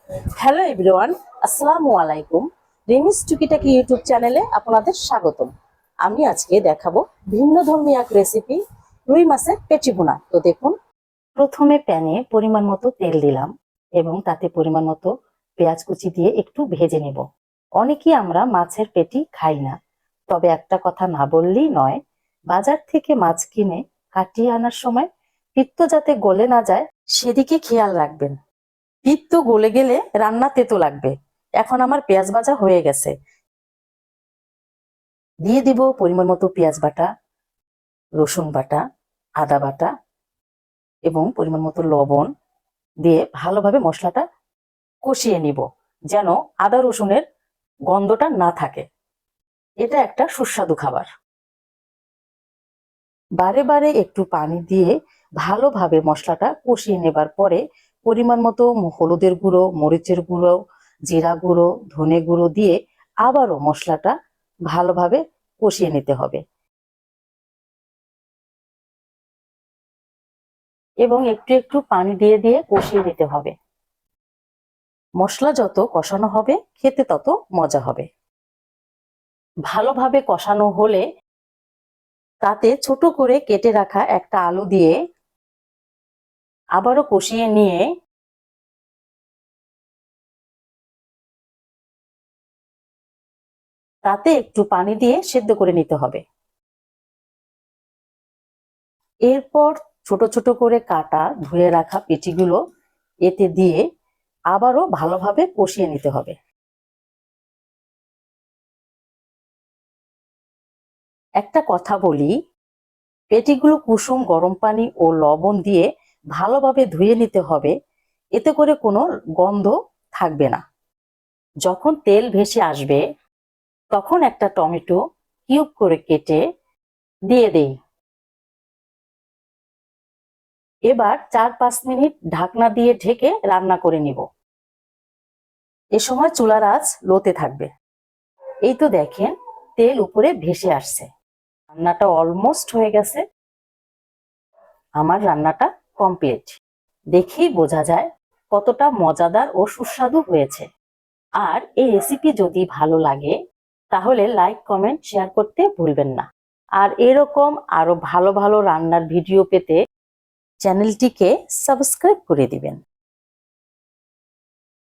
Hello everyone, আসসালামু আলাইকুম। রিমিস টুকিটাকি ইউটিউব চ্যানেলে আপনাদের স্বাগতম। আমি আজকে দেখাবো ভিন্ন ধর্মী এক রেসিপি, রুই মাছের পেটি ভুনা। তো দেখুন, প্রথমে প্যানে পরিমাণ মতো তেল দিলাম এবং তাতে পরিমাণ মতো পেঁয়াজ কুচি দিয়ে একটু ভেজে নেব। অনেকেই আমরা মাছের পেটি খাই না, তবে একটা কথা না বললেই নয়, বাজার থেকে মাছ কিনে কাটিয়ে আনার সময় পিত্ত যাতে গলে না যায় সেদিকে খেয়াল রাখবেন। পিত্ত গলে গেলে রান্না তেতো লাগবে। এখন আমার পেঁয়াজ ভাজা হয়ে গেছে, দিয়ে দিব পরিমাণ মতো পেঁয়াজ বাটা, রসুন বাটা, আদা বাটা এবং পরিমাণ মতো লবণ দিয়ে ভালোভাবে মশলাটা কষিয়ে নিব, যেন আদা রসুনের গন্ধটা না থাকে। এটা একটা সুস্বাদু খাবার। বারে বারে একটু পানি দিয়ে ভালোভাবে মশলাটা কষিয়ে নেবার পরে পরিমাণ মতো হলুদের গুঁড়ো, মরিচের গুঁড়ো, জিরা গুঁড়ো, ধনে গুঁড়ো দিয়ে আবারও মশলাটা ভালোভাবে কষিয়ে নিতে হবে এবং একটু একটু পানি দিয়ে দিয়ে কষিয়ে নিতে হবে। মশলা যত কষানো হবে খেতে তত মজা হবে। ভালোভাবে কষানো হলে তাতে ছোট করে কেটে রাখা একটা আলু দিয়ে আবারও কষিয়ে নিয়ে তাতে একটু পানি দিয়ে সেদ্ধ করে নিতে হবে। এরপর ছোট ছোট করে কাটা ধুয়ে রাখা পেটিগুলো এতে দিয়ে আবারও ভালোভাবে কষিয়ে নিতে হবে। একটা কথা বলি, পেটিগুলো কুসুম গরম পানি ও লবণ দিয়ে ভালোভাবে ধুয়ে নিতে হবে, এতে করে কোনো গন্ধ থাকবে না। যখন তেল ভেসে আসবে তখন একটা টমেটো কিউব করে কেটে দিয়ে দেই। এবার 4-5 মিনিট ঢাকনা দিয়ে ঢেকে রান্না করে নিব। এ সময় চুলার আঁচ লোতে থাকবে। এই তো দেখেন, তেল উপরে ভেসে আসছে। রান্নাটা অলমোস্ট হয়ে গেছে। আমার রান্নাটা কমপ্লিট। দেখেই বোঝা যায় কতটা মজাদার ও সুস্বাদু হয়েছে। আর এই রেসিপি যদি ভালো লাগে তাহলে লাইক, কমেন্ট, শেয়ার করতে ভুলবেন না। আর এরকম আরো ভালো ভালো রান্নার ভিডিও পেতে চ্যানেলটিকে সাবস্ক্রাইব করে দিবেন।